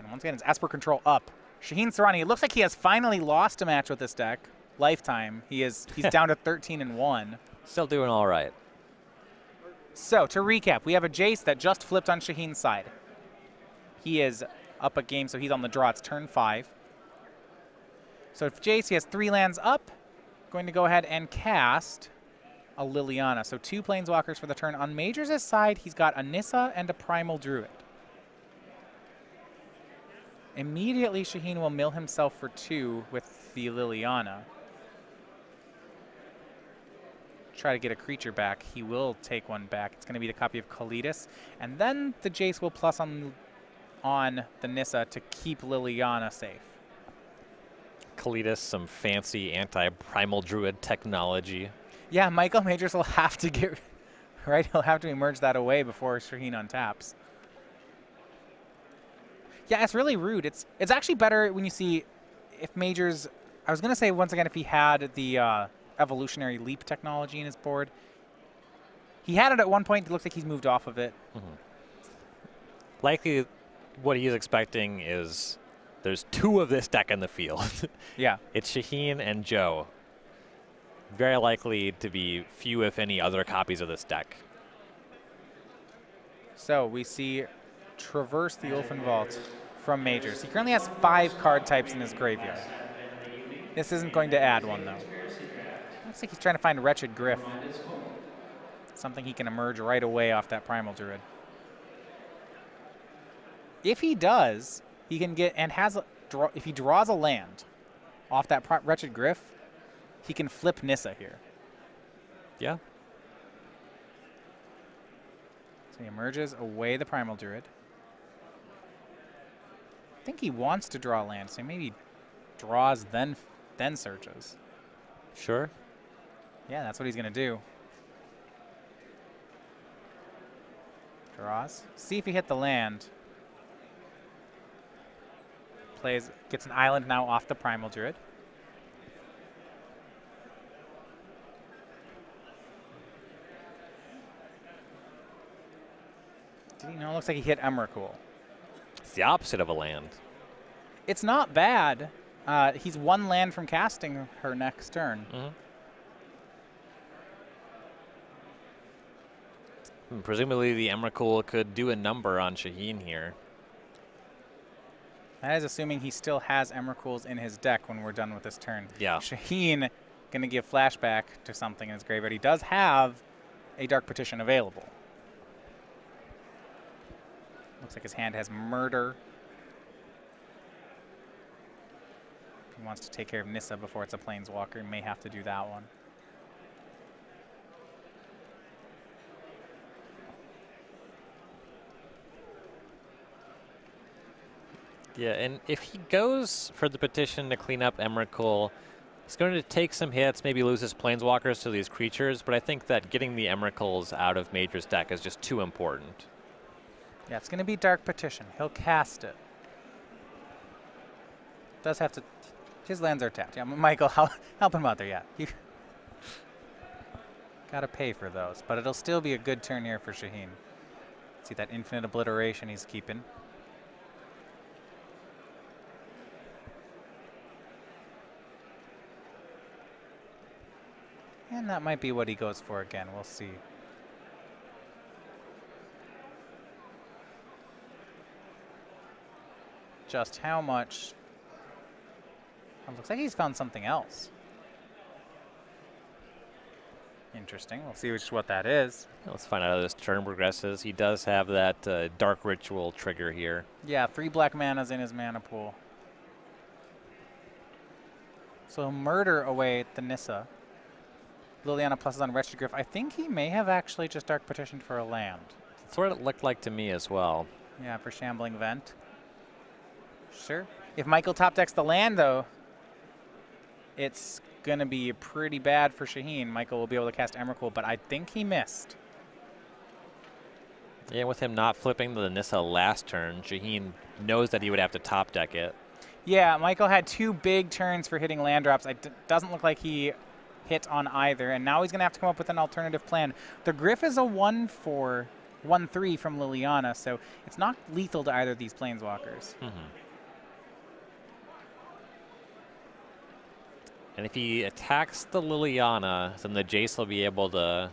Once again, it's Esper Control up. Shaheen Soorani, it looks like he has finally lost a match with this deck. Lifetime. He's down to 13-1. Still doing all right. So, to recap, we have a Jace that just flipped on Shaheen's side. He is up a game, so he's on the draw. It's turn 5. So if Jace, he has 3 lands up, going to go ahead and cast a Liliana. So 2 Planeswalkers for the turn. On Majors' side, he's got a Nissa and a Primal Druid. Immediately, Shaheen will mill himself for 2 with the Liliana. Try to get a creature back. He will take one back. It's going to be the copy of Kalidas. And then the Jace will plus on the Nissa to keep Liliana safe. Kalidas, some fancy anti-primal druid technology. Yeah, Michael Majors will have to get, right? He'll have to emerge that away before Shaheen untaps. Yeah, it's really rude. It's actually better when you see if Majors, I was going to say once again if he had the evolutionary leap technology in his board. He had it at one point. It looks like he's moved off of it. Likely what he's expecting is there's 2 of this deck in the field. Yeah. It's Shaheen and Joe. Very likely to be few, if any, other copies of this deck. So we see Traverse the Ulfin Vault from Majors. He currently has 5 card types in his graveyard. This isn't going to add one, though. Looks like he's trying to find Wretched Gryff. Something he can emerge right away off that Primal Druid. If he does, he can get, and has, if he draws a land off that Wretched Gryff, he can flip Nissa here. Yeah. So he emerges away the Primal Druid. I think he wants to draw land, so maybe draws, then searches. Sure. Yeah, that's what he's going to do. Draws. See if he hit the land. Gets an island now off the Primal Druid. Did he know? Looks like he hit Emrakul. It's the opposite of a land. It's not bad. He's 1 land from casting her next turn. Presumably the Emrakul could do a number on Shaheen here. That is assuming he still has Emrakuls in his deck when we're done with this turn. Yeah. Shaheen going to give flashback to something in his graveyard. He does have a Dark Petition available. Looks like his hand has Murder. If he wants to take care of Nissa before it's a Planeswalker, he may have to do that one. Yeah, and if he goes for the petition to clean up Emrakul, he's going to take some hits, maybe lose his Planeswalkers to these creatures, but I think that getting the Emrakuls out of Major's deck is just too important. Yeah, it's going to be Dark Petition. He'll cast it. Does have to... His lands are tapped. Yeah, Michael, help him out there, yeah. You got to pay for those, but it'll still be a good turn here for Shaheen. See that Infinite Obliteration he's keeping. And that might be what he goes for again. We'll see. Just how much... It looks like he's found something else. Interesting. We'll see what that is. Let's find out how this turn progresses. He does have that Dark Ritual trigger here. Yeah, 3 black manas in his mana pool. So he'll murder away the Nissa. Liliana pluses on Wretched Gryff. I think he may have actually just Dark Petitioned for a land. That's what it looked like to me as well. Yeah, for Shambling Vent. Sure. If Michael top decks the land, though, it's going to be pretty bad for Shaheen. Michael will be able to cast Emrakul, but I think he missed. Yeah, with him not flipping the Nissa last turn, Shaheen knows that he would have to top deck it. Yeah, Michael had 2 big turns for hitting land drops. It doesn't look like he hit on either, and now he's going to have to come up with an alternative plan. The Gryff is a 1/4 1/3 from Liliana, so it's not lethal to either of these planeswalkers. And if he attacks the Liliana, then the Jace will be able to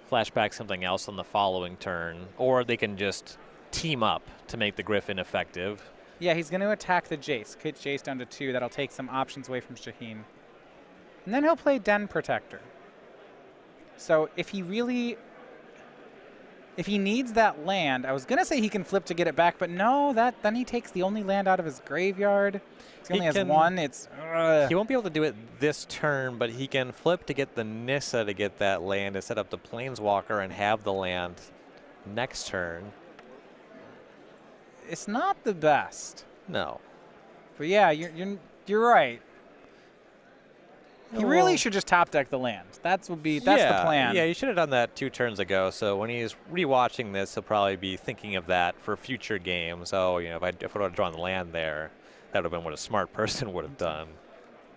flash back something else on the following turn, or they can just team up to make the Griffin effective. Yeah, he's going to attack the Jace. Get Jace down to 2. That'll take some options away from Shaheen. And then he'll play Den Protector. So if he needs that land, I was going to say he can flip to get it back, but no, then he takes the only land out of his graveyard. He only has 1. He won't be able to do it this turn, but he can flip to get the Nissa to get that land to set up the Planeswalker and have the land next turn. It's not the best. No. But yeah, you're right. He really should just top deck the land. That's the plan. Yeah, you should have done that 2 turns ago. So when he's rewatching this, he'll probably be thinking of that for future games. Oh, if I would have drawn the land there, that would have been what a smart person would have done.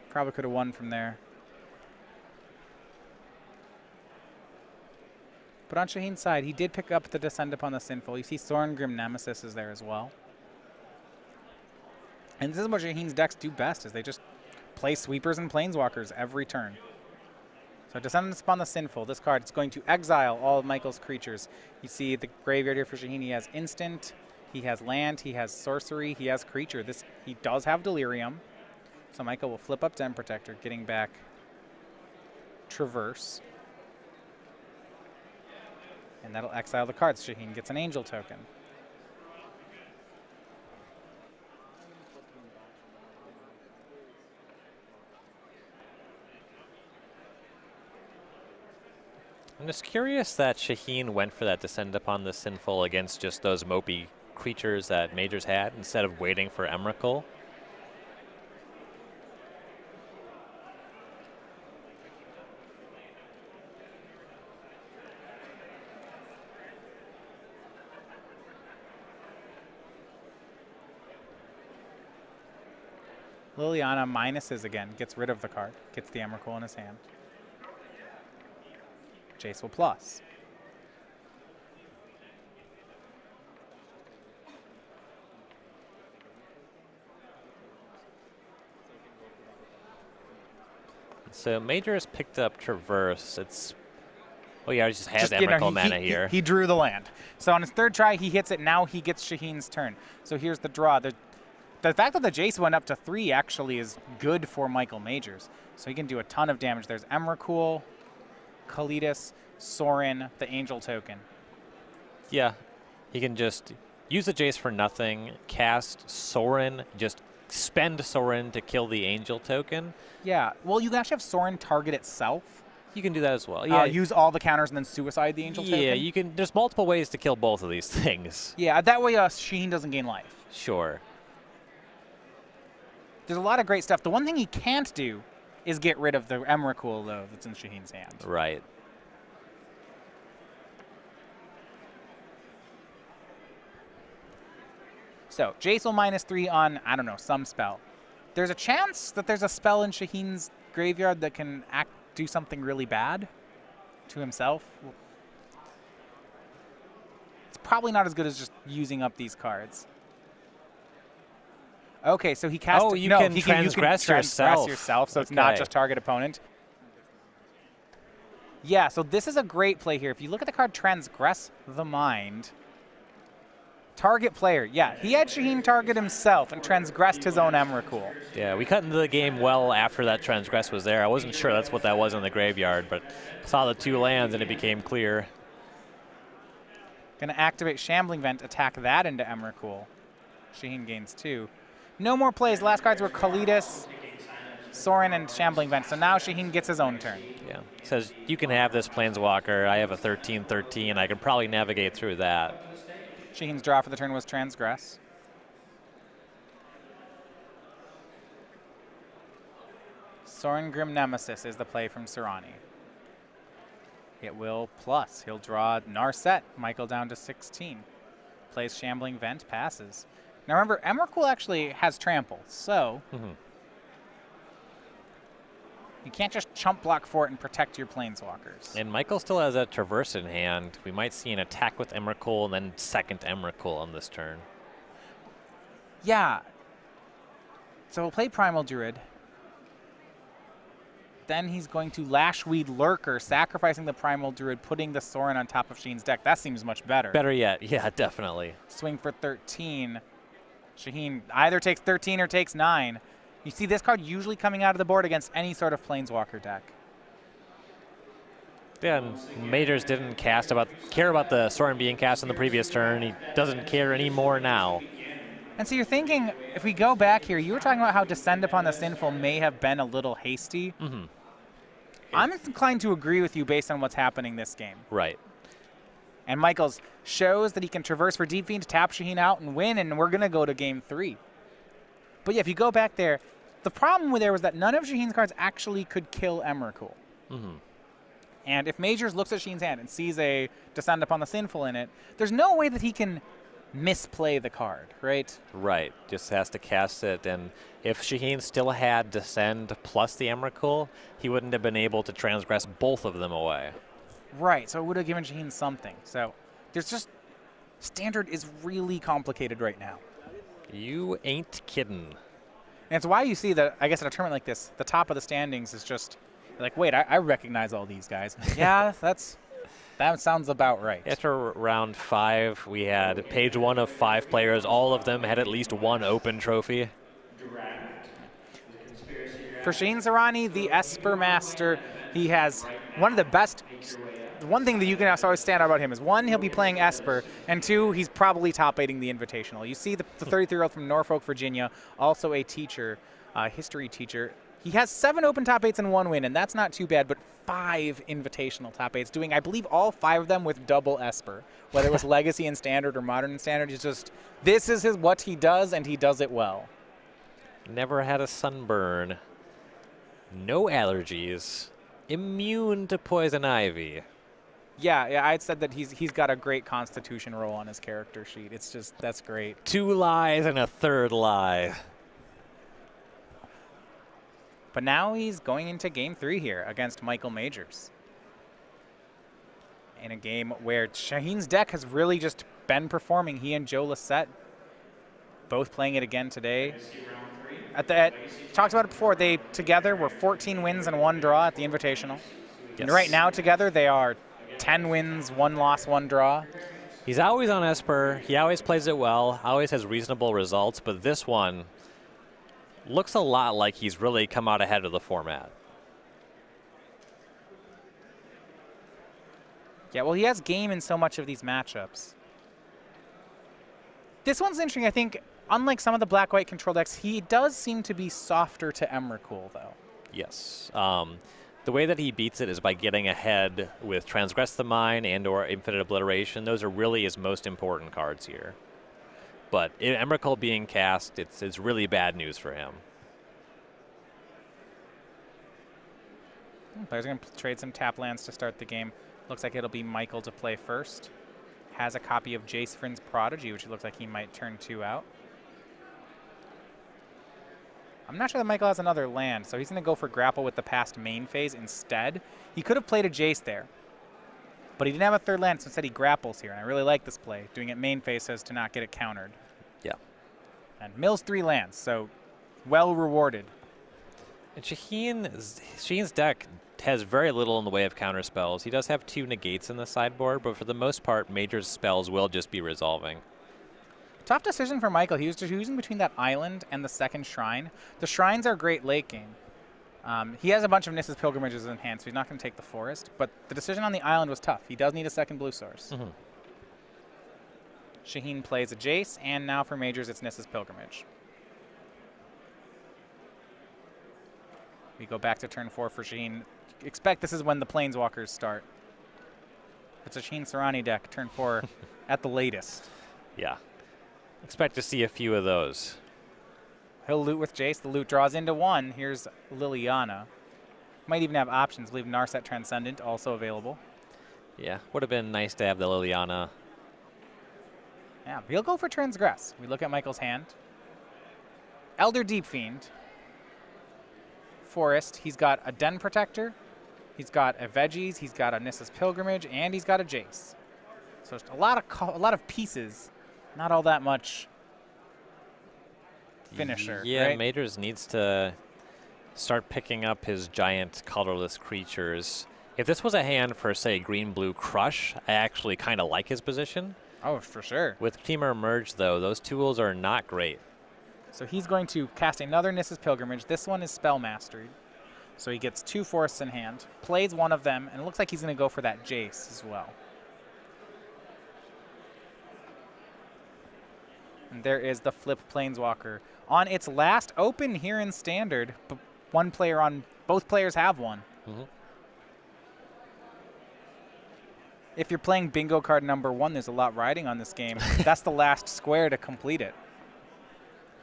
Probably could have won from there. But on Shaheen's side, he did pick up the Descend Upon the Sinful. You see Sorin Grim Nemesis is there as well. And this is what Shaheen's decks do best, is they just play sweepers and planeswalkers every turn. So Descendants Upon the Sinful, this card is going to exile all of Michael's creatures. You see the graveyard here for Shaheen. He has instant, he has land, he has sorcery, he has creature. He does have Delirium. So Michael will flip up Den Protector, getting back Traverse. And that'll exile the cards. Shaheen gets an Angel token. I'm just curious that Shaheen went for that Descend Upon the Sinful against just those mopey creatures that Majors had instead of waiting for Emrakul. Liliana minuses again, gets rid of the card, gets the Emrakul in his hand. Jace will plus. So Major has picked up Traverse. Well, yeah, he just has Emrakul mana here. He drew the land. So on his 3rd try, he hits it. Now he gets Shaheen's turn. So here's the draw. The fact that the Jace went up to 3 actually is good for Michael Majors. So he can do a ton of damage. There's Emrakul, Kalidas, Sorin, the Angel token. Yeah, he can just use the Jace for nothing, cast Sorin, just spend Sorin to kill the Angel token. Yeah, well, you can actually have Sorin target itself. You can do that as well. Yeah, use all the counters and then suicide the Angel token. Yeah, you can. There's multiple ways to kill both of these things. Yeah, that way Shaheen doesn't gain life. Sure. There's a lot of great stuff. The one thing he can't do is get rid of the Emrakul, though, that's in Shaheen's hand. Right. So Jace will -3 on, I don't know, some spell. There's a chance that there's a spell in Shaheen's graveyard that can do something really bad to himself. It's probably not as good as just using up these cards. Okay, so he cast. Oh, you can transgress yourself. So it's not just target opponent. Yeah, so this is a great play here. If you look at the card Transgress the Mind, target player. Yeah, he had Shaheen target himself and transgressed his own Emrakul. Yeah, we cut into the game well after that transgress was there. I wasn't sure that's what that was in the graveyard, but saw the 2 lands and it became clear. Gonna activate Shambling Vent, attack that into Emrakul. Shaheen gains 2. No more plays. Last cards were Kalidas, Sorin, and Shambling Vent. So now Shaheen gets his own turn. Yeah, says you can have this Planeswalker. I have a 13/13. I could probably navigate through that. Shaheen's draw for the turn was Transgress. Sorin Grim Nemesis is the play from Soorani. It will plus. He'll draw Narset, Michael down to 16. Plays Shambling Vent, passes. Now remember, Emrakul actually has trample, so You can't just chump block for it and protect your planeswalkers. And Michael still has a Traverse in hand. We might see an attack with Emrakul and then second Emrakul on this turn. Yeah. So we'll play Primal Druid. Then he's going to Lashweed Lurker, sacrificing the Primal Druid, putting the Sorin on top of Shaheen's deck. That seems much better. Better yet, yeah, definitely. Swing for 13. Shaheen either takes 13 or takes 9. You see this card usually coming out of the board against any sort of Planeswalker deck. Yeah, and Majors didn't care about the Sorin being cast in the previous turn. He doesn't care anymore now. And so you're thinking, if we go back here, you were talking about how Descend Upon the Sinful may have been a little hasty. Mm-hmm. I'm inclined to agree with you based on what's happening this game. Right. And Michaels shows that he can traverse for Deep Fiend, tap Shaheen out, and win, and we're going to go to game 3. But yeah, if you go back there, the problem with there was that none of Shaheen's cards actually could kill Emrakul. Mm-hmm. And if Majors looks at Shaheen's hand and sees a Descend Upon the Sinful in it, there's no way that he can misplay the card, right? Right, just has to cast it. And if Shaheen still had Descend plus the Emrakul, he wouldn't have been able to transgress both of them away. Right, so it would have given Shaheen something. So there's just, Standard is really complicated right now. You ain't kidding. And it's why you see that, I guess, at a tournament like this, the top of the standings is just like, wait, I recognize all these guys. Yeah, that sounds about right. After round 5, we had page 1 of 5 players. All of them had at least one open trophy. For Shaheen Soorani, the Esper Master, he has one of the best. One thing that you can always stand out about him is, 1, he'll be playing Esper, and 2, he's probably top 8ing the Invitational. You see the 33-year-old from Norfolk, Virginia, also a teacher, history teacher. He has 7 open top 8s and 1 win, and that's not too bad, but 5 Invitational top 8s, doing, I believe, all 5 of them with double Esper, whether it was Legacy and Standard or Modern and Standard. He's just, this is what he does, and he does it well. Never had a sunburn. No allergies. Immune to poison ivy. Yeah, I'd said that he's got a great Constitution roll on his character sheet. It's just, that's great. 2 lies and a 3rd lie. But now he's going into game 3 here against Michael Majors. In a game where Shaheen's deck has really just been performing. He and Joe Lissette both playing it again today. Talked about it before, they together were 14 wins and 1 draw at the Invitational. Yes. And right now together they are 10 wins, 1 loss, 1 draw. He's always on Esper. He always plays it well, always has reasonable results, but this one looks a lot like he's really come out ahead of the format. Yeah, well, he has game in so much of these matchups. This one's interesting. I think, unlike some of the black-white control decks, he does seem to be softer to Emrakul, though. Yes. The way that he beats it is by getting ahead with Transgress the Mind and or Infinite Obliteration. Those are really his most important cards here. But Emrakul being cast, it's really bad news for him. Players are going to trade some tap lands to start the game. Looks like it'll be Michael to play first. Has a copy of Jace Vryn's Prodigy, which looks like he might turn 2 out. I'm not sure that Michael has another land, so he's going to go for Grapple with the past main phase instead. He could have played a Jace there, but he didn't have a 3rd land, so instead he grapples here. And I really like this play. Doing it main phase says to not get it countered. Yeah. And mills 3 lands, so well rewarded. And Shaheen's deck has very little in the way of counter spells. He does have 2 negates in the sideboard, but for the most part, Major's spells will just be resolving. Tough decision for Michael. He was choosing between that island and the 2nd shrine. The shrines are great late game. He has a bunch of Nissa's Pilgrimages in hand, so he's not going to take the forest. But the decision on the island was tough. He does need a 2nd blue source. Mm-hmm. Shaheen plays a Jace, and now for Majors, it's Nissa's Pilgrimage. We go back to turn 4 for Shaheen. Expect this is when the Planeswalkers start. It's a Shaheen Soorani deck, turn 4 at the latest. Yeah. Expect to see a few of those. He'll loot with Jace. The loot draws into 1. Here's Liliana. Might even have options. I believe Narset Transcendent also available. Yeah, would have been nice to have the Liliana. Yeah, he'll go for Transgress. We look at Michael's hand. Elder Deep Fiend. forest. He's got a Den Protector, he's got a Veggies, he's got a Nissa's Pilgrimage, and he's got a Jace. So it's a lot of pieces, not all that much finisher. Yeah, right? Majors needs to start picking up his giant colorless creatures. If this was a hand for, say, green-blue Crush, I actually kind of like his position. Oh, for sure. With Temur Merge, though, those tools are not great. So he's going to cast another Nissa's Pilgrimage. This one is Spell Mastered. So he gets 2 forests in hand, plays one of them, and it looks like he's going to go for that Jace as well. And there is the Flip Planeswalker. On its last open here in Standard, both players have one. Mm-hmm. If you're playing bingo card number 1, there's a lot riding on this game. That's the last square to complete it.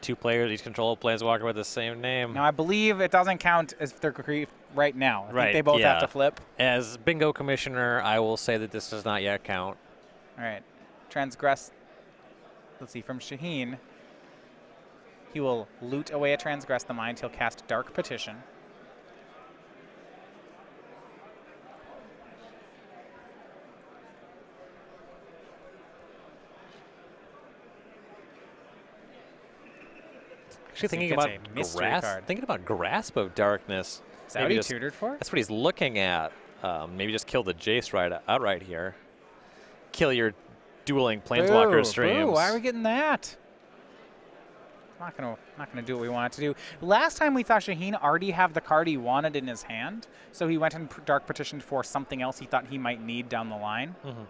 2 players each control a Planeswalker with the same name. Now, I believe it doesn't count as if they're right now. I think they both yeah. have to flip. As bingo commissioner, I will say that this does not yet count. All right. Transgress. Let's see, from Shaheen. He will loot away a Transgress the Mind. He'll cast Dark Petition. Actually, thinking about Grasp of Darkness. Is that what he tutored for? That's what he's looking at. Maybe just kill the Jace outright here. Kill your dueling Planeswalker streams. Boo, why are we getting that? Not gonna do what we want it to do. Last time we thought Shaheen already have the card he wanted in his hand, so he went and Dark Petitioned for something else he thought he might need down the line. Mm-hmm.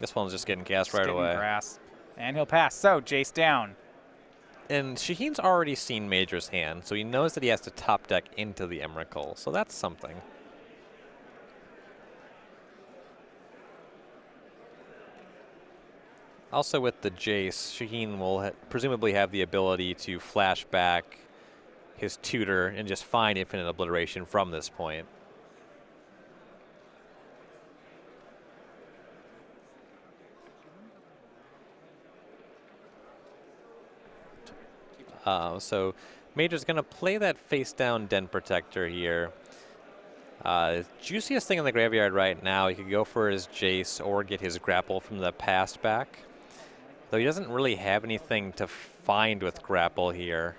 This one's just getting cast right away. Grasp. And he'll pass. So Jace down. And Shaheen's already seen Major's hand, so he knows that he has to top deck into the Emrakul, so that's something. Also with the Jace, Shaheen will presumably have the ability to flash back his tutor and just find infinite obliteration from this point. So Major's going to play that face-down Den Protector here. Juiciest thing in the graveyard right now, he could go for his Jace or get his Grapple from the past back. Though he doesn't really have anything to find with Grapple here.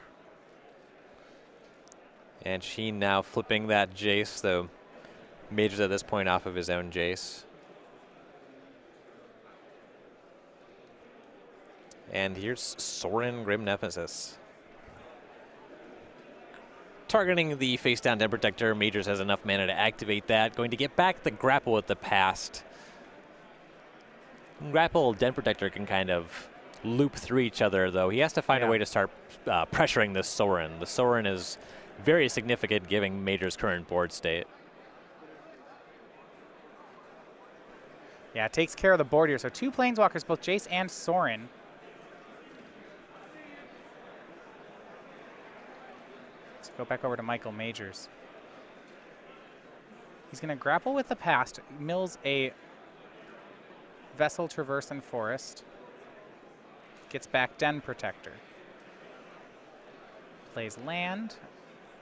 And Shaheen now flipping that Jace, though Major's at this point off of his own Jace. And here's Sorin Grim Nemesis. Targeting the face-down Den Protector, Majors has enough mana to activate that. Going to get back the Grapple with the past. Grapple Den Protector can kind of loop through each other, though. He has to find a way to start pressuring this Sorin. The Sorin is very significant given Major's current board state. Yeah, it takes care of the board here. So 2 Planeswalkers, both Jace and Sorin. Let's go back over to Michael Majors. He's going to grapple with the past, mills a Vessel, Traverse, and Forest. Gets back Den Protector. Plays land.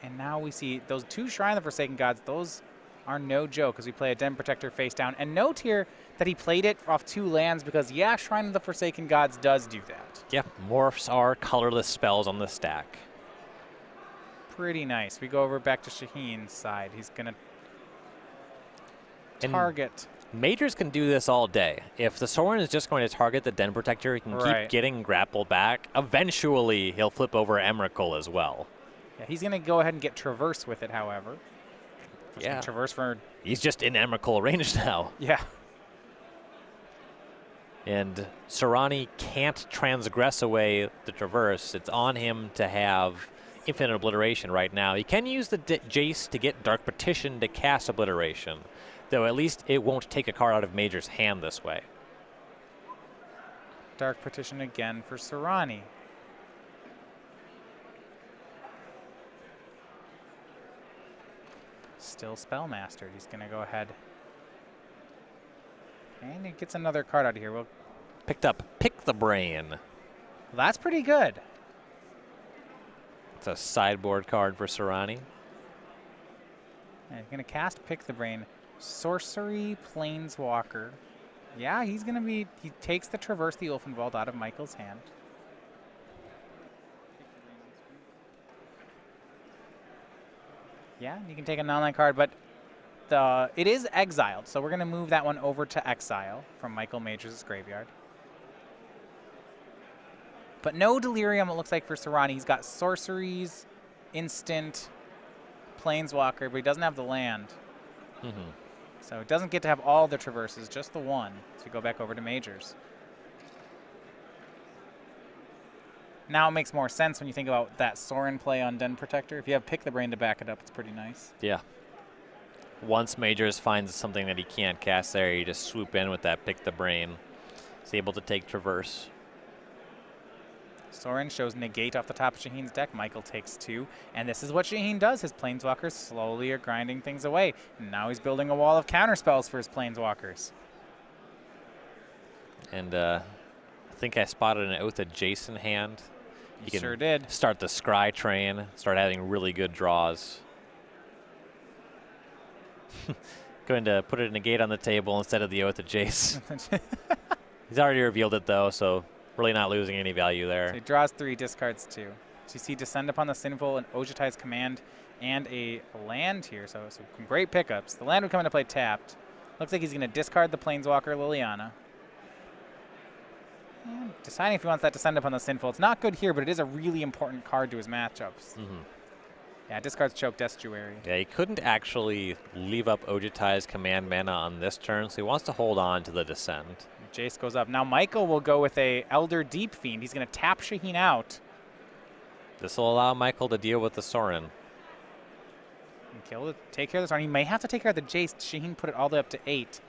And now we see those 2 Shrine of the Forsaken Gods. Those are no joke as we play a Den Protector face down. And note here that he played it off 2 lands because, yeah, Shrine of the Forsaken Gods does do that. Yep, morphs are colorless spells on the stack. Pretty nice. We go over back to Shaheen's side. He's going to target. Majors can do this all day. If the Sorin is just going to target the Den Protector, he can keep getting Grapple back. Eventually, he'll flip over Emrakul as well. Yeah, he's going to go ahead and get Traverse with it, however. Yeah. Traverse for... He's just in Emrakul range now. Yeah. And Soorani can't transgress away the Traverse. It's on him to have infinite obliteration right now. He can use the Jace to get Dark Petition to cast obliteration, though at least it won't take a card out of Major's hand this way. Dark Petition again for Soorani. Still Spellmastered. He's going to go ahead. And he gets another card out of here. We'll picked up Pick the Brain. That's pretty good. It's a sideboard card for Soorani. And he's going to cast Pick the Brain. Sorcery Planeswalker. Yeah, he's going to be... He takes the Traverse the Ulfenwald out of Michael's hand. Yeah, you can take a non-land card, but it is exiled, so we're going to move that one over to exile from Michael Majors' graveyard. But no Delirium, it looks like, for Soorani. He's got sorceries, instant, Planeswalker, but he doesn't have the land. Mm-hmm. So it doesn't get to have all the traverses, just the one. So we go back over to Majors. Now it makes more sense when you think about that Sorin play on Den Protector. If you have Pick the Brain to back it up, it's pretty nice. Yeah. Once Majors finds something that he can't cast there, you just swoop in with that Pick the Brain. He's able to take Traverse. Sorin shows negate off the top of Shaheen's deck. Michael takes 2. And this is what Shaheen does. His Planeswalkers slowly are grinding things away. And now he's building a wall of counterspells for his Planeswalkers. And I think I spotted an Oath of Jason hand. You sure did. Start the Scry train, start having really good draws. Going to put a negate on the table instead of the Oath of Jace. He's already revealed it, though, so really not losing any value there. So he draws 3, discards 2. So you see Descend Upon the Sinful and Ojutai's Command and a land here. So some great pickups. The land would come into play tapped. Looks like he's going to discard the Planeswalker Liliana. And deciding if he wants that Descend Upon the Sinful. It's not good here, but it is a really important card to his matchups. Mm-hmm. Yeah, discards Choked Estuary. Yeah, he couldn't actually leave up Ojutai's Command mana on this turn, so he wants to hold on to the Descend. Jace goes up. Now Michael will go with a Elder Deep Fiend. He's going to tap Shaheen out. This will allow Michael to deal with the Sorin. And take care of this one. He may have to take care of the Jace. Shaheen put it all the way up to 8.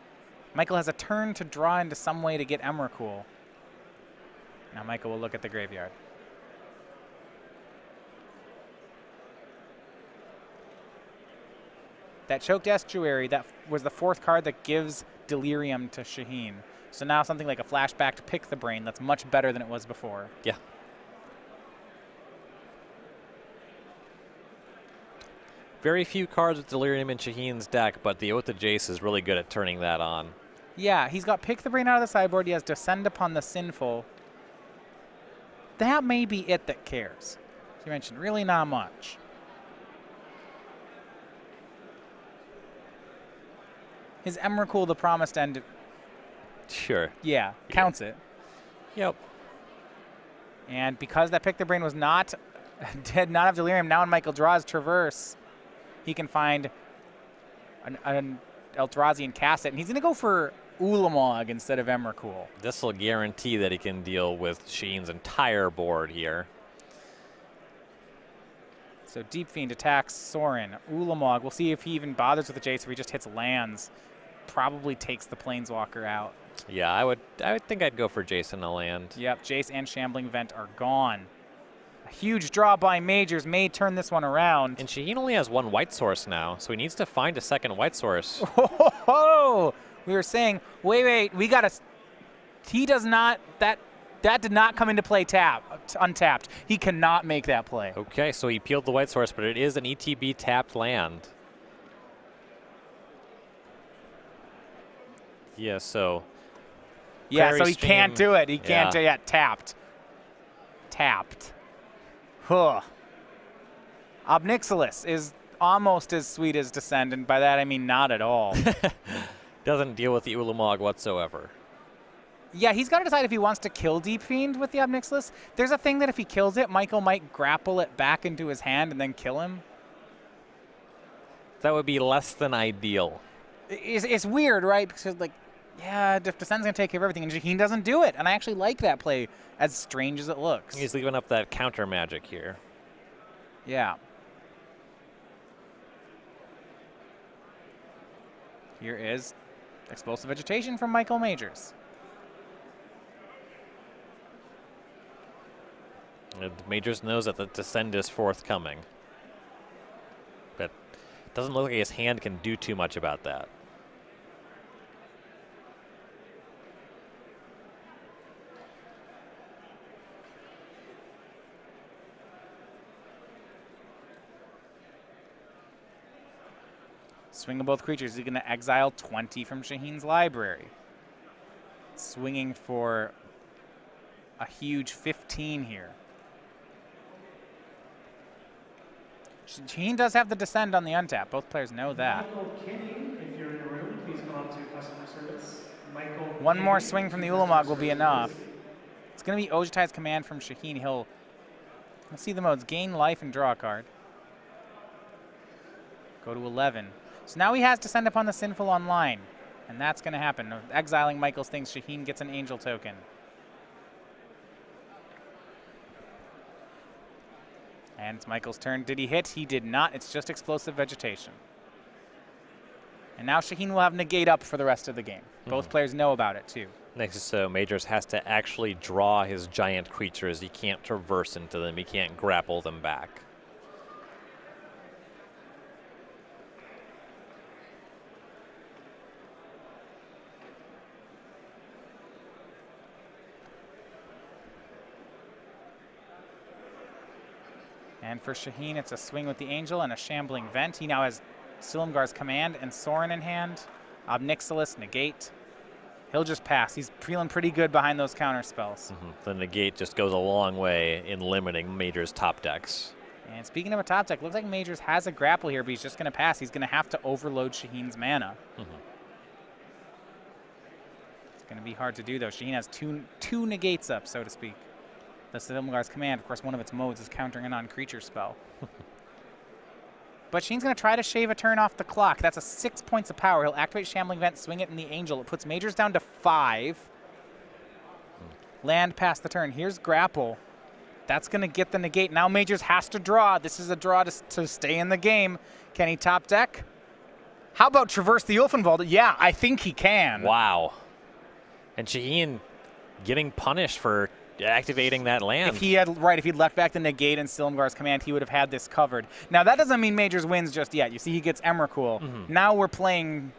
Michael has a turn to draw into some way to get Emrakul. Now Michael will look at the graveyard. That Choked Estuary, that was the 4th card that gives Delirium to Shaheen. So now something like a flashback to Pick the Brain that's much better than it was before. Yeah. Very few cards with Delirium in Shaheen's deck, but the Oath of Jace is really good at turning that on. Yeah, he's got Pick the Brain out of the sideboard. He has Descend Upon the Sinful. That may be it that cares. As you mentioned, really not much. His Emrakul, the Promised End. Sure. Yeah, counts it. Yep. And because that Pick the Brain was not, did not have Delirium, now when Michael draws Traverse, he can find an Eldrazi and cast it. And he's going to go for Ulamog instead of Emrakul. This will guarantee that he can deal with Shaheen's entire board here. So Deep Fiend attacks Sorin. Ulamog, we'll see if he even bothers with the Jace, or he just hits lands. Probably takes the Planeswalker out. Yeah, I would think I'd go for Jason a land. Yep, Jace and Shambling Vent are gone. A huge draw by Majors may turn this one around. And Shaheen only has 1 white source now, so he needs to find a second white source. Oh, we were saying, wait, we got to... He does not... That did not come into play untapped. He cannot make that play. Okay, so he peeled the white source, but it is an ETB tapped land. Yeah, so... Yeah, so he can't do it. He can't do it. Yeah, tapped. Huh. Obnixilis is almost as sweet as Descend, and by that I mean not at all. Doesn't deal with the Ulamog whatsoever. Yeah, he's got to decide if he wants to kill Deep Fiend with the Obnixilis. There's a thing that if he kills it, Michael might grapple it back into his hand and then kill him. That would be less than ideal. It's weird, right? Because, like, yeah, if Descend's going to take care of everything, and Shaheen doesn't do it. And I actually like that play, as strange as it looks. He's leaving up that counter magic here. Yeah. Here is Explosive Vegetation from Michael Majors. And Majors knows that the Descend is forthcoming. But it doesn't look like his hand can do too much about that. Swing of both creatures. He's going to exile 20 from Shaheen's library. Swinging for a huge 15 here. Shaheen does have the Descend on the untap. Both players know that. If you're in the room, please come up to customer service. One more swing from the Ulamog will be enough. It's going to be Ojutai's command from Shaheen. Let's see the modes. Gain life and draw a card. Go to 11. So now he has Descend upon the Sinful online. And that's going to happen. Exiling Michael's things, Shaheen gets an Angel token. And it's Michael's turn. Did he hit? He did not. It's just Explosive Vegetation. And now Shaheen will have Negate up for the rest of the game. Both players know about it, too. Next, so Majors has to actually draw his giant creatures. He can't traverse into them. He can't grapple them back. And for Shaheen, it's a swing with the Angel and a Shambling Vent. He now has Silumgar's command and Sorin in hand. Obnixilis, Negate. He'll just pass. He's feeling pretty good behind those counter spells. The Negate just goes a long way in limiting Majors' top decks. And speaking of a top deck, looks like Majors has a grapple here, but he's just going to pass. He's going to have to overload Shaheen's mana. It's going to be hard to do, though. Shaheen has two negates up, so to speak. The Silumgar's command, of course, one of its modes is countering a non-creature spell. But Shaheen's going to try to shave a turn off the clock. That's a 6 points of power. He'll activate Shambling Vent, swing it in the Angel. It puts Majors down to 5. Land past the turn. Here's Grapple. That's going to get the negate. Now Majors has to draw. This is a draw to stay in the game. Can he top deck? How about Traverse the Ulfenwald? Yeah, I think he can. Wow. And Shaheen getting punished for activating that land. If he'd left back the negate and Silumgar's command, he would have had this covered. Now that doesn't mean Majors wins just yet. You see, he gets Emrakul. Now we're playing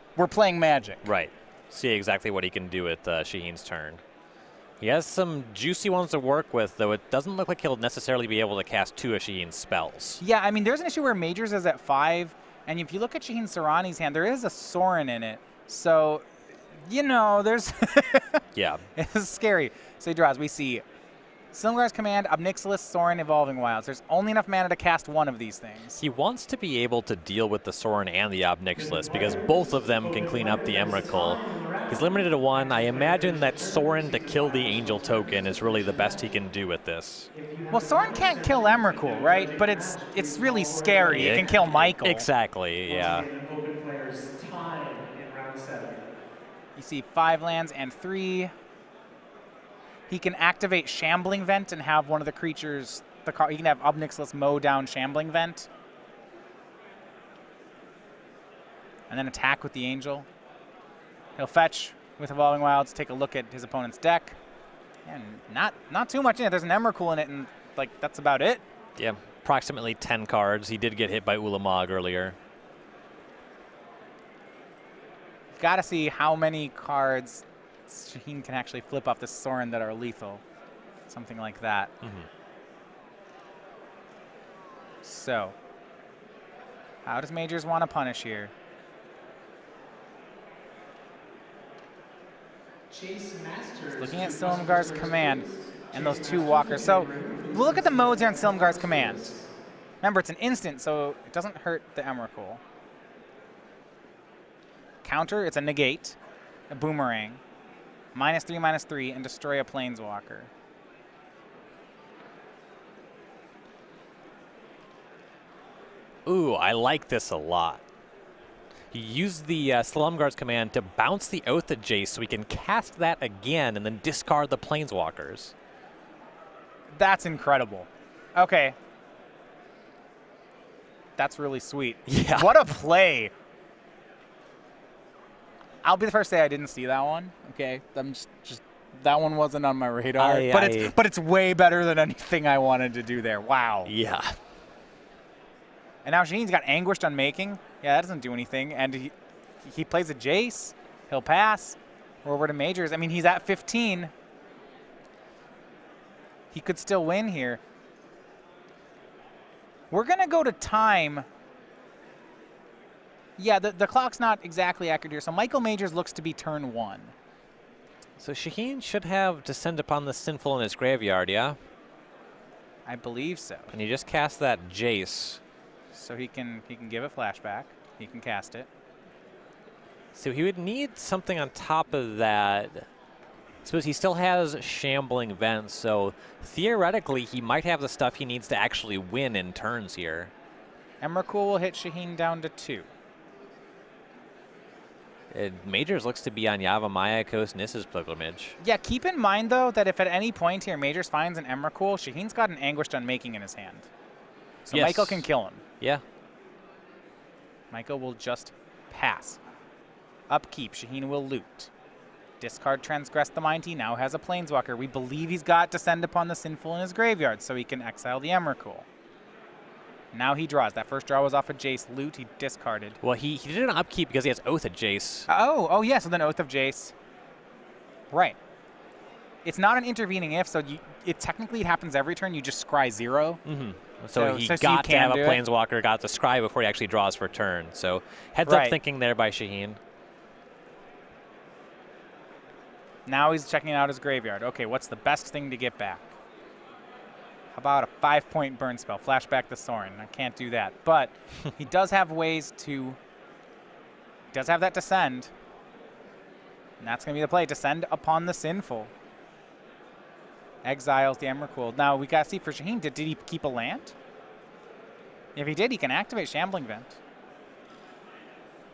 Magic. Right. See exactly what he can do with Shaheen's turn. He has some juicy ones to work with, though it doesn't look like he'll necessarily be able to cast 2 of Shaheen's spells. Yeah, I mean, there's an issue where Majors is at 5, and if you look at Shaheen Soorani's hand, there is a Sorin in it. So, you know, there's... Yeah. It's scary. So he draws. We see Silumgar's command, Obnixilis, Sorin, Evolving Wilds. There's only enough mana to cast one of these things. He wants to be able to deal with the Sorin and the Obnixilis because both of them can clean up the Emrakul. He's limited to 1. I imagine that Sorin to kill the Angel token is really the best he can do with this. Well, Sorin can't kill Emrakul, right? But it's really scary. It can kill Michael. Exactly, yeah. You see 5 lands and 3. He can activate Shambling Vent and have one of the creatures, he can have Obnixilis mow down Shambling Vent. And then attack with the Angel. He'll fetch with Evolving Wilds, take a look at his opponent's deck. And not too much in it. There's an Emrakul in it, and that's about it. Yeah, approximately 10 cards. He did get hit by Ulamog earlier. You've got to see how many cards Shaheen can actually flip off the Sorin that are lethal. Something like that. So, how does Majors want to punish here? Looking at Silumgar's command and those 2 walkers. So, we'll look at the modes here on Silumgar's command. Remember, it's an instant, so it doesn't hurt the Emrakul. Counter, it's a negate, a boomerang. -3/-3, and destroy a Planeswalker. Ooh, I like this a lot. He used the Silumgar's command to bounce the Oath at Jace so he can cast that again and then discard the Planeswalkers. That's incredible. Okay. That's really sweet. Yeah. What a play. I'll be the first to say I didn't see that one. Okay, I'm just that one wasn't on my radar. But it's way better than anything I wanted to do there. Wow. Yeah. And now Shaheen's got Anguished Unmaking. Yeah, that doesn't do anything. And he plays a Jace. He'll pass. We're over to Majors. I mean, he's at 15. He could still win here. We're gonna go to time. Yeah, the clock's not exactly accurate here. So Michael Majors looks to be turn 1. So Shaheen should have Descend Upon the Sinful in his graveyard, yeah? I believe so. And he just cast that Jace. So he can give a flashback. He can cast it. So he would need something on top of that. I suppose he still has Shambling Vents, so theoretically he might have the stuff he needs to actually win in turns here. Emrakul will hit Shaheen down to 2. Majors looks to be on Yavimaya Coast Nissa's Pilgrimage. Yeah, keep in mind, though, that if at any point here Majors finds an Emrakul, Shaheen's got an Anguished Unmaking in his hand. So Yes. Michael can kill him. Yeah. Michael will just pass. Upkeep, Shaheen will loot. Discard Transgress the Mind. He now has a Planeswalker. We believe he's got Descend Upon the Sinful in his graveyard, so he can exile the Emrakul. Now he draws. That first draw was off of Jace. Loot, he discarded. Well, he did an upkeep because he has Oath of Jace. Oh, yeah, so then Oath of Jace. Right. It's not an intervening if, so technically it happens every turn. You just scry 0. Mm-hmm. So he you got to can have a do it. Planeswalker, got the scry before he actually draws for turn. So heads up thinking there by Shaheen. Now he's checking out his graveyard. Okay, what's the best thing to get back? How about a 5-point burn spell? Flashback the Soorani. I can't do that. But he does have ways to... He does have that Descend. And that's going to be the play. Descend Upon the Sinful. Exiles the Emrakul. Now, we got to see for Shaheen, did he keep a land? If he did, he can activate Shambling Vent.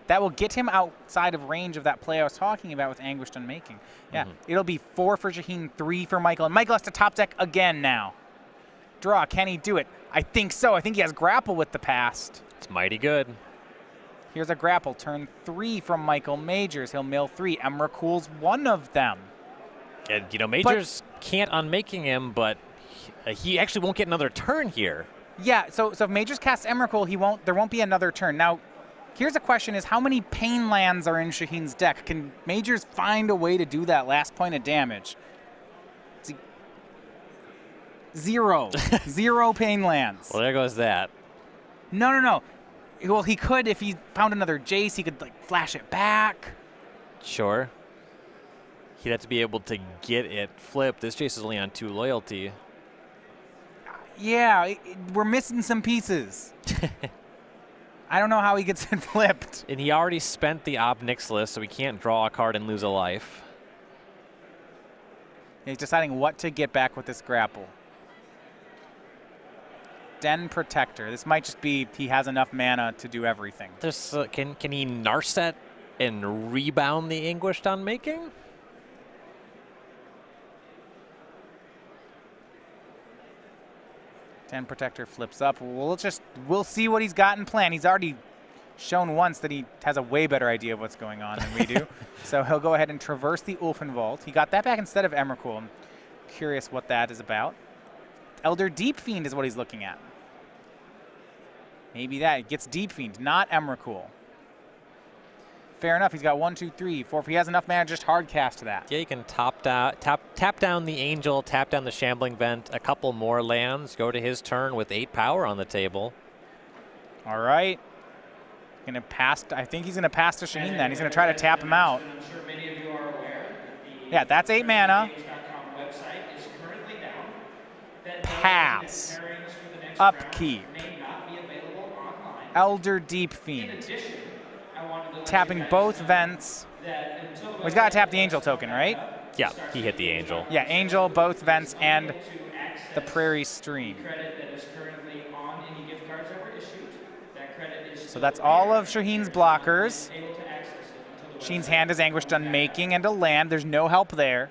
That will get him outside of range of that play I was talking about with Anguished Unmaking. Yeah, it'll be 4 for Shaheen, 3 for Michael. And Michael has to top deck again now. Draw, can he do it? I think so. I think he has Grapple with the past. It's mighty good. Here's a Grapple. Turn 3 from Michael Majors. He'll mill 3. Emrakul's one of them. And, you know, Majors can't unmaking him, but he actually won't get another turn here. Yeah, so if Majors casts Emrakul, there won't be another turn. Now, here's a question is how many Pain lands are in Shaheen's deck? Can Majors find a way to do that last point of damage? 0. 0 Pain lands. Well, there goes that. No. Well, he could if he found another Jace. He could, like, flash it back. Sure. He'd have to be able to get it flipped. This Jace is only on 2 loyalty. Yeah, we're missing some pieces. I don't know how he gets it flipped. And he already spent the Ob Nixilis, so he can't draw a card and lose a life. He's deciding what to get back with this Grapple. Den Protector. This might just be he has enough mana to do everything. This, can he Narset and rebound the Anguished Unmaking? Den Protector flips up. We'll see what he's got in plan. He's already shown once that he has a way better idea of what's going on than we do. So he'll go ahead and traverse the Ulfenwald. He got that back instead of Emrakul. I'm curious what that is about. Elder Deep Fiend is what he's looking at. Maybe that. It gets Deep Fiend, not Emrakul. Fair enough. He's got 1, 2, 3, 4. If he has enough mana, just hard cast that. Yeah, you can tap down the Angel, tap down the Shambling Vent, a couple more lands, go to his turn with 8 power on the table. All right. Gonna pass. I think he's gonna pass to Shaheen then. He's gonna try to tap him out. I'm sure many of you are aware that Yeah, that's 8 mana. the website is currently down. Pass. Upkeep. Elder Deep Fiend. Tapping both vents. Well, he's got to tap the Angel token, right? Yeah, he hit the Angel. Yeah, Angel, both vents, and the Prairie Stream. So that's all of Shaheen's blockers. Shaheen's hand is Anguished Unmaking and a land. There's no help there.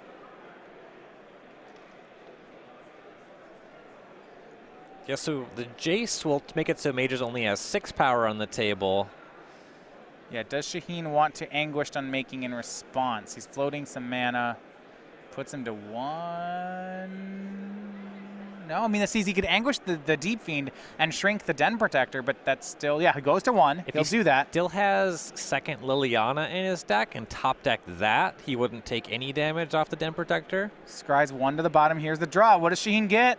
Yeah, so the Jace will make it so Majors only has 6 power on the table. Yeah, does Shaheen want to Anguished Unmaking in response? He's floating some mana. Puts him to 1. No, I mean, that's easy. He could Anguish the Deep Fiend and shrink the Den Protector, but that's still, yeah, he goes to 1. He'll do that. Still has second Liliana in his deck and top deck that. He wouldn't take any damage off the Den Protector. Scries 1 to the bottom. Here's the draw. What does Shaheen get?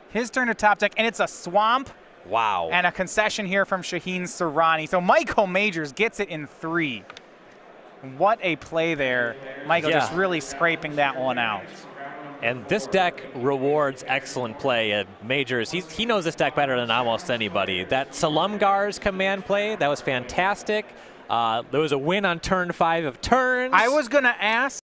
His turn to top deck, and it's a Swamp. Wow. And a concession here from Shaheen Soorani. So Michael Majors gets it in 3. What a play there. Michael just really scraping that one out. And this deck rewards excellent play at Majors. He knows this deck better than almost anybody. That Salumgar's command play, that was fantastic. There was a win on turn 5 of turns. I was going to ask